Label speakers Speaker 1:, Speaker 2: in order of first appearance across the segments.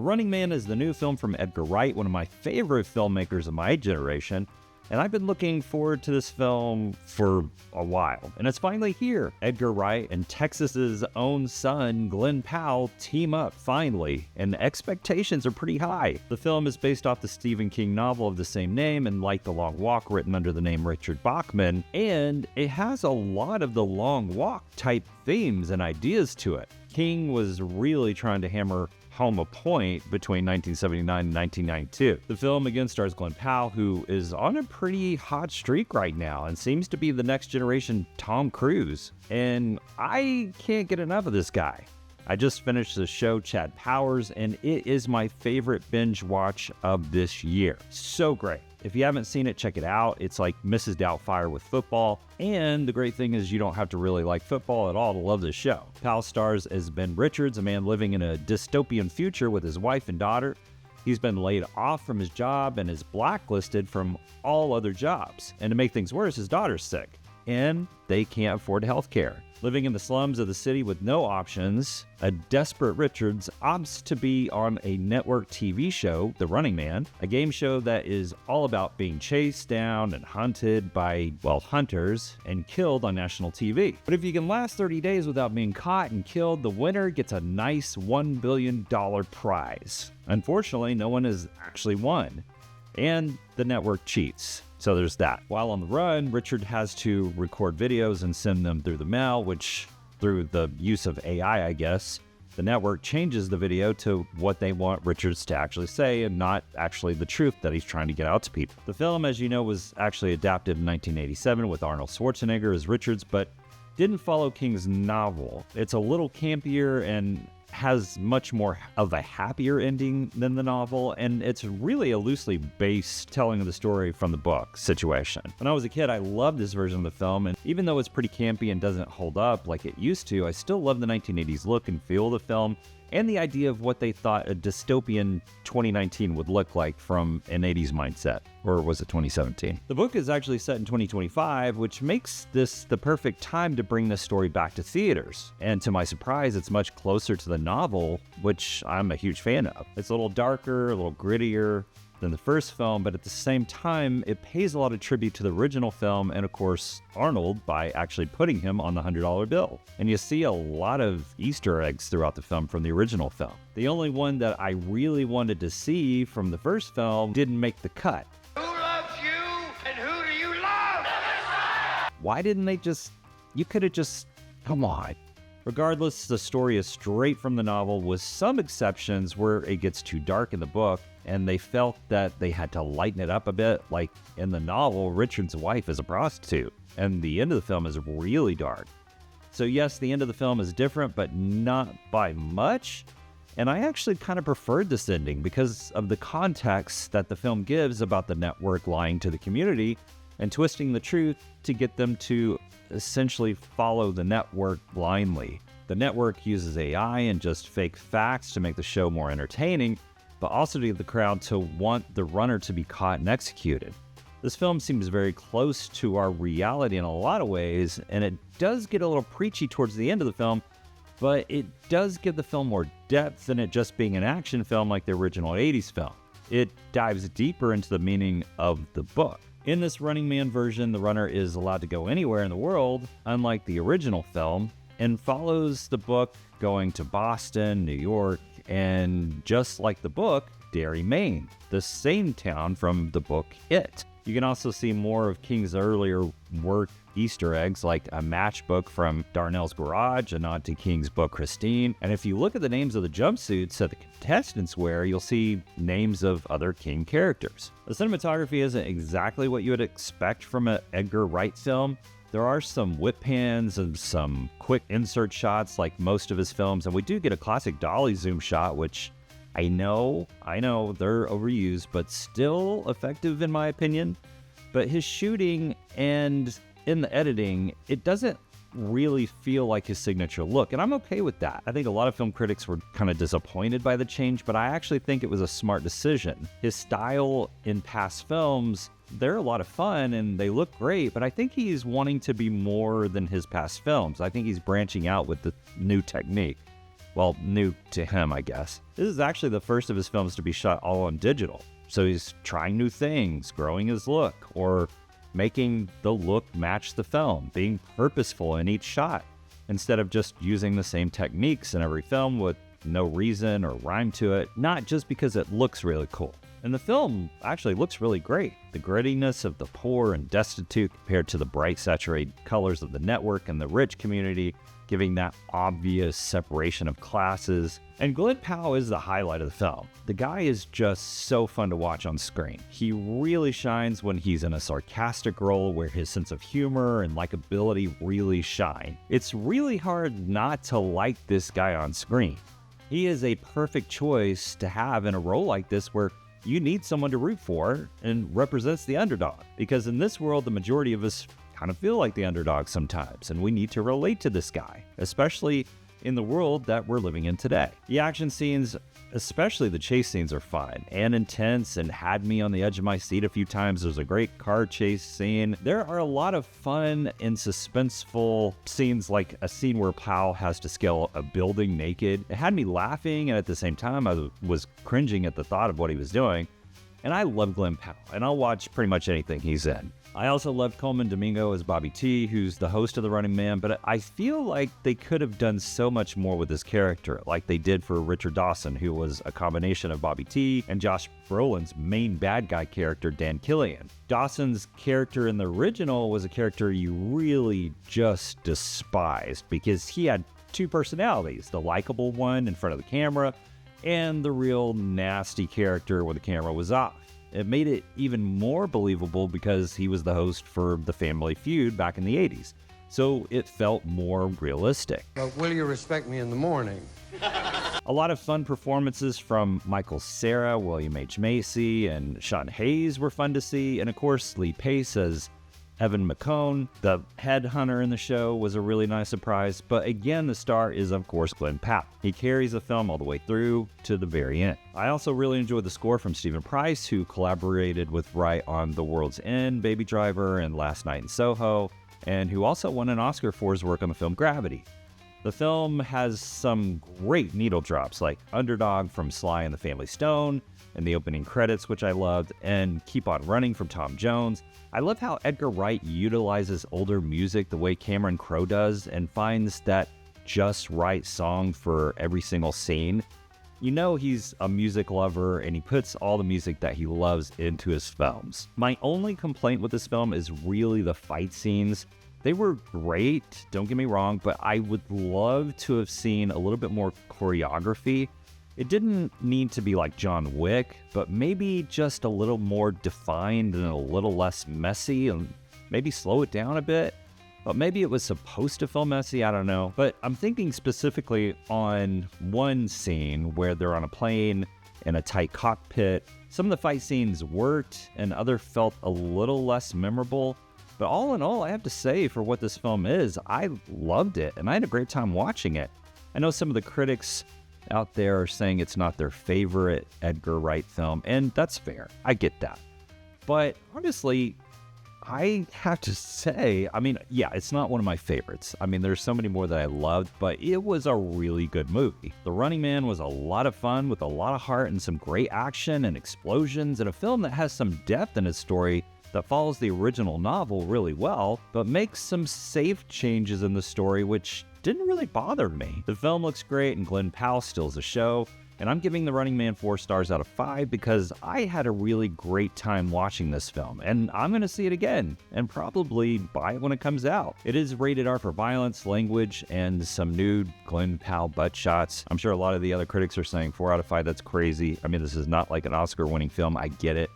Speaker 1: Running Man is the new film from Edgar Wright, one of my favorite filmmakers of my generation, and I've been looking forward to this film for a while, and it's finally here. Edgar Wright and Texas's own son, Glen Powell, team up finally, and the expectations are pretty high. The film is based off the Stephen King novel of the same name and Like the Long Walk, written under the name Richard Bachman, and it has a lot of the Long Walk type themes and ideas to it. King was really trying to hammer home a point between 1979 and 1992. The film again stars Glen Powell, who is on a pretty hot streak right now and seems to be the next generation Tom Cruise. And I can't get enough of this guy. I just finished the show Chad Powers, and it is my favorite binge watch of this year. So great. If you haven't seen it, check it out. It's like Mrs. Doubtfire with football. And the great thing is you don't have to really like football at all to love this show. Powell stars as Ben Richards, a man living in a dystopian future with his wife and daughter. He's been laid off from his job and is blacklisted from all other jobs. And to make things worse, his daughter's sick, and they can't afford health care. Living in the slums of the city with no options, a desperate Richards opts to be on a network TV show, The Running Man, a game show that is all about being chased down and hunted by, well, hunters and killed on national TV. But if you can last 30 days without being caught and killed, the winner gets a nice $1 billion prize. Unfortunately, no one has actually won, and the network cheats. So there's that. While on the run, Richard has to record videos and send them through the mail, which, through the use of AI, I guess, the network changes the video to what they want Richards to actually say and not actually the truth that he's trying to get out to people. The film, as you know, was actually adapted in 1987 with Arnold Schwarzenegger as Richards, but didn't follow King's novel. It's a little campier and has much more of a happier ending than the novel, and it's really a loosely based telling of the story from the book situation. When I was a kid, I loved this version of the film, and even though it's pretty campy and doesn't hold up like it used to, I still love the 1980s look and feel of the film, and the idea of what they thought a dystopian 2019 would look like from an 80s mindset. Or was it 2017? The book is actually set in 2025, which makes this the perfect time to bring this story back to theaters. And to my surprise, it's much closer to the novel, which I'm a huge fan of. It's a little darker, a little grittier than the first film, but at the same time, it pays a lot of tribute to the original film and, of course, Arnold by actually putting him on the $100 bill. And you see a lot of Easter eggs throughout the film from the original film. The only one that I really wanted to see from the first film didn't make the cut.
Speaker 2: Who loves you and who do you love?
Speaker 1: Why didn't they you could have just, come on. Regardless, the story is straight from the novel, with some exceptions where it gets too dark in the book, and they felt that they had to lighten it up a bit. Like in the novel, Richard's wife is a prostitute, and the end of the film is really dark. So yes, the end of the film is different, but not by much. And I actually kind of preferred this ending because of the context that the film gives about the network lying to the community and twisting the truth to get them to essentially follow the network blindly. The network uses AI and just fake facts to make the show more entertaining, but also to get the crowd to want the runner to be caught and executed. This film seems very close to our reality in a lot of ways, and it does get a little preachy towards the end of the film, but it does give the film more depth than it just being an action film like the original 80s film. It dives deeper into the meaning of the book. In this Running Man version, the runner is allowed to go anywhere in the world, unlike the original film, and follows the book going to Boston, New York, and just like the book, Derry, Maine, the same town from the book It. You can also see more of King's earlier work Easter eggs, like a matchbook from Darnell's Garage, a nod to King's book Christine. And if you look at the names of the jumpsuits that the contestants wear, you'll see names of other King characters. The cinematography isn't exactly what you would expect from an Edgar Wright film. There are some whip pans and some quick insert shots like most of his films, and we do get a classic dolly zoom shot, which I know they're overused, but still effective in my opinion. But his shooting and in the editing, it doesn't really feel like his signature look, and I'm okay with that. I think a lot of film critics were kind of disappointed by the change, but I actually think it was a smart decision. His style in past films, they're a lot of fun and they look great, but I think he's wanting to be more than his past films. I think he's branching out with the new technique. Well, new to him, I guess. This is actually the first of his films to be shot all on digital. So he's trying new things, growing his look, or making the look match the film, being purposeful in each shot, instead of just using the same techniques in every film with no reason or rhyme to it, not just because it looks really cool. And the film actually looks really great. The grittiness of the poor and destitute compared to the bright, saturated colors of the network and the rich community, giving that obvious separation of classes. And Glen Powell is the highlight of the film. The guy is just so fun to watch on screen. He really shines when he's in a sarcastic role where his sense of humor and likability really shine. It's really hard not to like this guy on screen. He is a perfect choice to have in a role like this where you need someone to root for and represents the underdog. Because in this world, the majority of us kind of feel like the underdog sometimes, and we need to relate to this guy, especially in the world that we're living in today. The action scenes, especially the chase scenes, are fun and intense and had me on the edge of my seat a few times. There's a great car chase scene. There are a lot of fun and suspenseful scenes, like a scene where Powell has to scale a building naked. It had me laughing, and at the same time, I was cringing at the thought of what he was doing. And I love Glen Powell, and I'll watch pretty much anything he's in. I also loved Coleman Domingo as Bobby T, who's the host of The Running Man, but I feel like they could have done so much more with his character, like they did for Richard Dawson, who was a combination of Bobby T and Josh Brolin's main bad guy character, Dan Killian. Dawson's character in the original was a character you really just despised because he had two personalities, the likable one in front of the camera and the real nasty character when the camera was off. It made it even more believable because he was the host for The Family Feud back in the 80s. So it felt more realistic.
Speaker 3: But will you respect me in the morning?
Speaker 1: A lot of fun performances from Michael Cera, William H. Macy, and Sean Hayes were fun to see. And of course, Lee Pace as Evan McCone, the headhunter in the show, was a really nice surprise. But again, the star is, of course, Glen Powell. He carries the film all the way through to the very end. I also really enjoyed the score from Stephen Price, who collaborated with Wright on The World's End, Baby Driver, and Last Night in Soho, and who also won an Oscar for his work on the film Gravity. The film has some great needle drops, like Underdog from Sly and the Family Stone, and the opening credits, which I loved, and Keep on Running from Tom Jones. I love how Edgar Wright utilizes older music the way Cameron Crowe does and finds that just right song for every single scene. You know he's a music lover and he puts all the music that he loves into his films. My only complaint with this film is really the fight scenes. They were great, don't get me wrong, but I would love to have seen a little bit more choreography. It didn't need to be like John Wick, but maybe just a little more defined and a little less messy, and maybe slow it down a bit. But maybe it was supposed to feel messy, I don't know. But I'm thinking specifically on one scene where they're on a plane in a tight cockpit. Some of the fight scenes worked and other felt a little less memorable. But all in all, I have to say, for what this film is, I loved it and I had a great time watching it. I know some of the critics out there are saying it's not their favorite Edgar Wright film, and that's fair. I get that. But honestly, I have to say, yeah, it's not one of my favorites. There's so many more that I loved, but it was a really good movie. The Running Man was a lot of fun with a lot of heart and some great action and explosions, and a film that has some depth in its story that follows the original novel really well, but makes some safe changes in the story which didn't really bother me. The film looks great and Glen Powell steals the show, and I'm giving The Running Man 4 stars out of 5 because I had a really great time watching this film, and I'm going to see it again, and probably buy it when it comes out. It is rated R for violence, language, and some nude Glen Powell butt shots. I'm sure a lot of the other critics are saying 4 out of 5, that's crazy. This is not like an Oscar-winning film, I get it,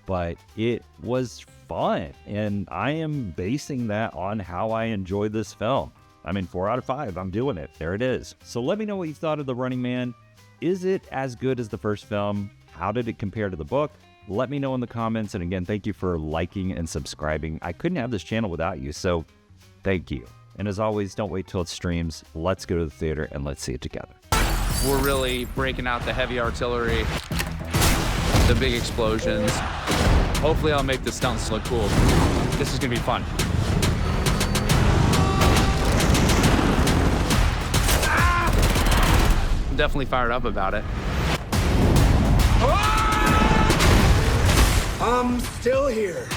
Speaker 1: but it was fun, and I am basing that on how I enjoyed this film. 4 out of 5, I'm doing it. There it is. So let me know what you thought of The Running Man. Is it as good as the first film? How did it compare to the book? Let me know in the comments. And again, thank you for liking and subscribing. I couldn't have this channel without you, so thank you. And as always, don't wait till it streams. Let's go to the theater and let's see it together.
Speaker 4: We're really breaking out the heavy artillery, the big explosions. Hopefully I'll make the stunts look cool. This is gonna be fun. definitely fired up about it.
Speaker 5: I'm still here.